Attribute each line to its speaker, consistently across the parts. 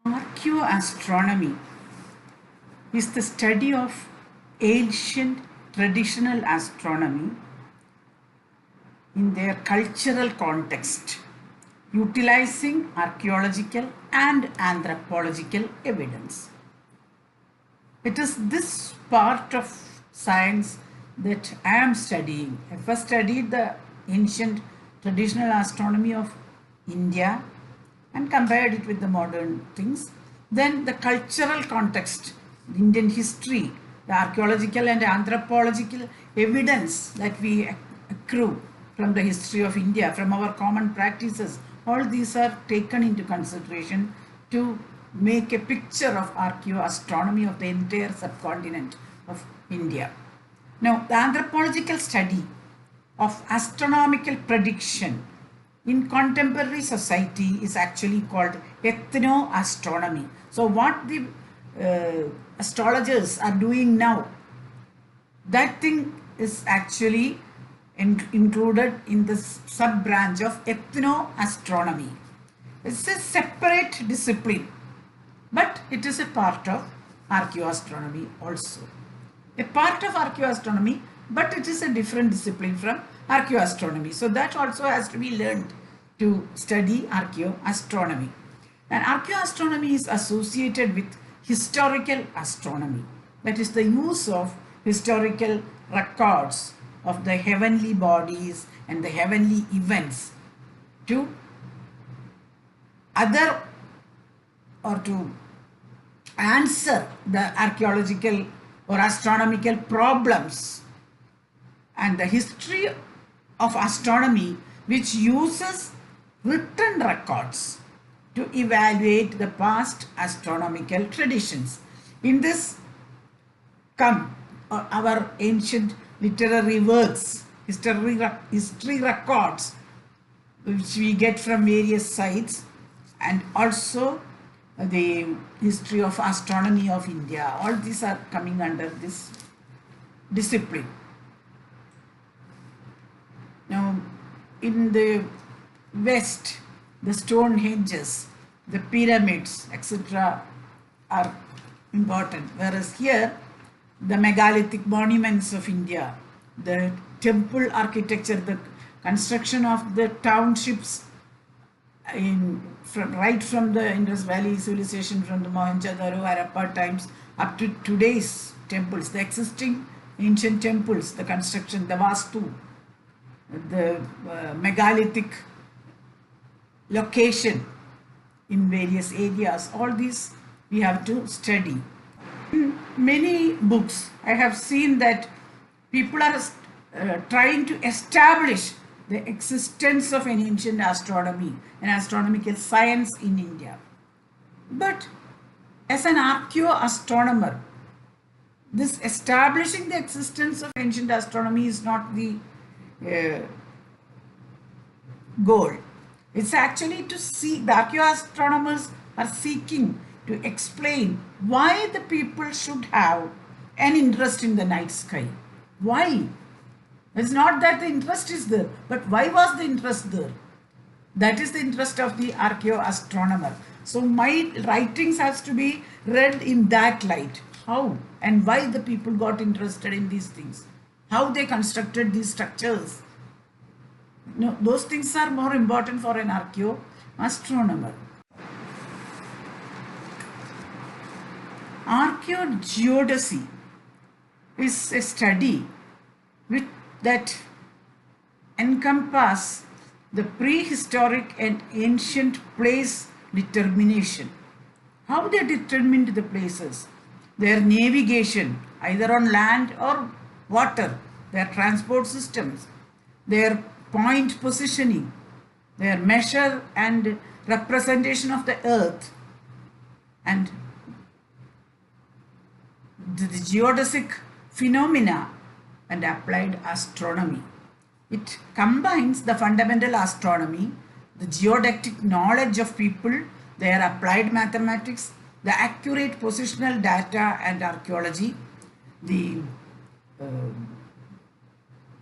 Speaker 1: Archeoastronomy is the study of ancient traditional astronomy in their cultural context, utilizing archaeological and anthropological evidence. It is this part of science that I am studying. I first studied the ancient traditional astronomy of India and compared it with the modern things. Then the cultural context, the Indian history, the archaeological and anthropological evidence that we accrue from the history of India, from our common practices, all these are taken into consideration to make a picture of archaeoastronomy of the entire subcontinent of India. Now, the anthropological study of astronomical prediction in contemporary society is actually called ethnoastronomy. So what the astrologers are doing now, that thing is actually included in the sub branch of ethnoastronomy. It's a separate discipline, but it is a part of archaeoastronomy also. A part of archaeoastronomy, but it is a different discipline from archaeoastronomy. So that also has to be learned to study archaeoastronomy. And archaeoastronomy is associated with historical astronomy. That is the use of historical records of the heavenly bodies and the heavenly events to other or to answer the archaeological or astronomical problems. And the history of astronomy, which uses written records to evaluate the past astronomical traditions. In this come our ancient literary works, history records, which we get from various sites, and also the history of astronomy of India. All these are coming under this discipline. Now, in the West, the Stonehenges, the pyramids, etc. are important, whereas here, the megalithic monuments of India, the temple architecture, the construction of the townships right from the Indus Valley civilization, from the Mohenjo-daro, Harappa times up to today's temples, the existing ancient temples, the construction, the Vastu, the megalithic location in various areas, all these we have to study. In many books, I have seen that people are trying to establish the existence of an ancient astronomy, an astronomical science in India. But as an archaeoastronomer, this establishing the existence of ancient astronomy is not the goal. It's actually to see, the archaeoastronomers are seeking to explain why the people should have an interest in the night sky. Why? It's not that the interest is there, but why was the interest there? That is the interest of the archaeoastronomer. So my writings has to be read in that light. How and why the people got interested in these things. How they constructed these structures. No, those things are more important for an archaeoastronomer. Archeogeodesy is a study that encompasses the prehistoric and ancient place determination. How they determined the places, their navigation, either on land or water, their transport systems, their point positioning, their measure and representation of the earth, and the geodesic phenomena and applied astronomy. It combines the fundamental astronomy, the geodetic knowledge of people, their applied mathematics, the accurate positional data and archaeology, the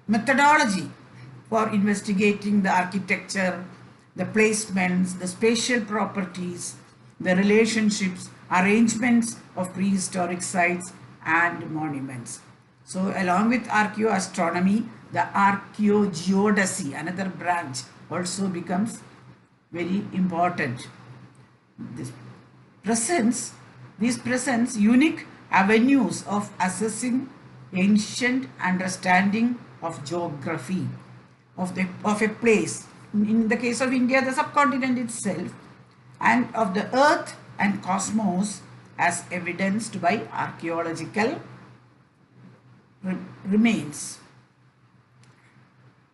Speaker 1: methodology for investigating the architecture, the placements, the spatial properties, the relationships, arrangements of prehistoric sites and monuments. So along with archaeoastronomy, the archeogeodesy, another branch, also becomes very important. This presents unique avenues of assessing ancient understanding of geography of a place. In the case of India, the subcontinent itself, and of the earth and cosmos as evidenced by archaeological remains.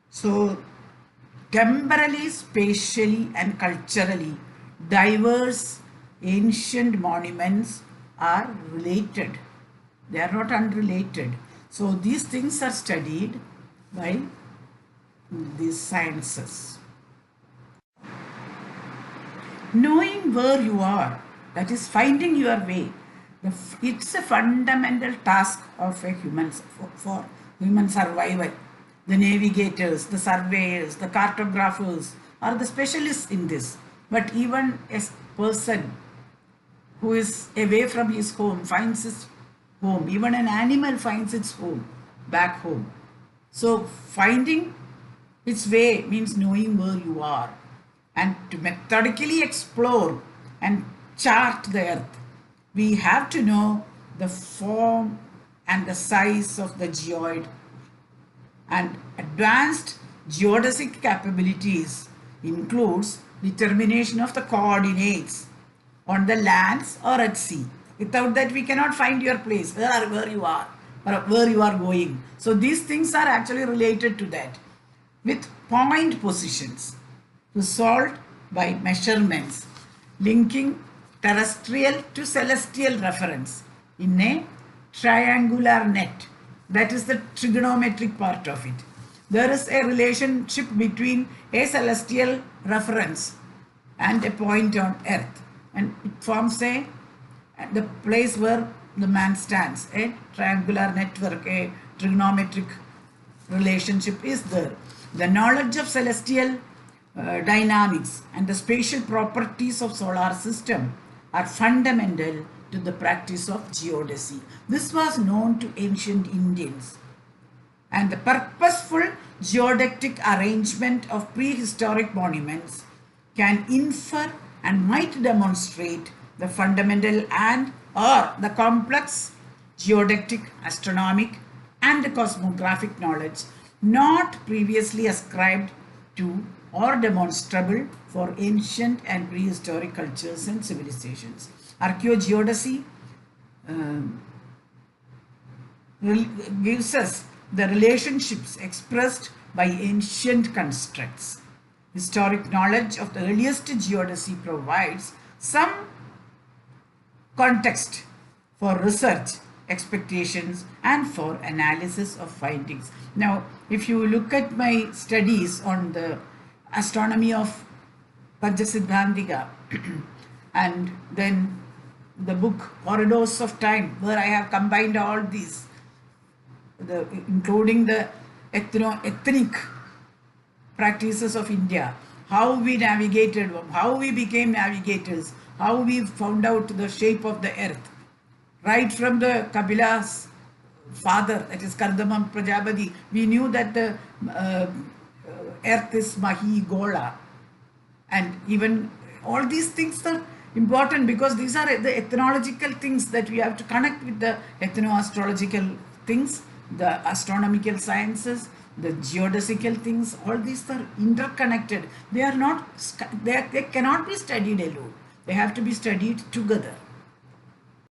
Speaker 1: So, temporally, spatially and culturally diverse ancient monuments are related. They are not unrelated. So, these things are studied by these sciences. Knowing where you are, that is finding your way, it's a fundamental task of a human for human survival. The navigators, the surveyors, the cartographers are the specialists in this. But even a person who is away from his home finds his home. Even an animal finds its home back home. So finding its way means knowing where you are, and to methodically explore and chart the earth, we have to know the form and the size of the geoid, and advanced geodesic capabilities includes determination of the coordinates on the lands or at sea. Without that, we cannot find your place, where you are or where you are going. So these things are actually related to that, with point positions resolved by measurements linking terrestrial to celestial reference in a triangular net. That is the trigonometric part of it. There is a relationship between a celestial reference and a point on earth, and it forms the place where the man stands. A triangular network, a trigonometric relationship is there. The knowledge of celestial dynamics and the spatial properties of solar system are fundamental to the practice of geodesy. This was known to ancient Indians, and the purposeful geodetic arrangement of prehistoric monuments can infer and might demonstrate the fundamental and or the complex geodetic, astronomic and cosmographic knowledge not previously ascribed to or demonstrable for ancient and prehistoric cultures and civilizations. Archeogeodesy gives us the relationships expressed by ancient constructs. Historic knowledge of the earliest geodesy provides some context for research, expectations and for analysis of findings. Now, if you look at my studies on the astronomy of Panchasiddhantika and then the book Corridors of Time, where I have combined all these, including the ethnic practices of India, how we navigated, how we became navigators, how we found out the shape of the earth, right from the Kapila's father, that is Kardamam Prajapati. We knew that the earth is Mahi Gola, and even all these things are important because these are the ethnological things that we have to connect with the ethno-astrological things, the astronomical sciences, the geodesical things. All these are interconnected. They are not, they cannot be studied alone. They have to be studied together.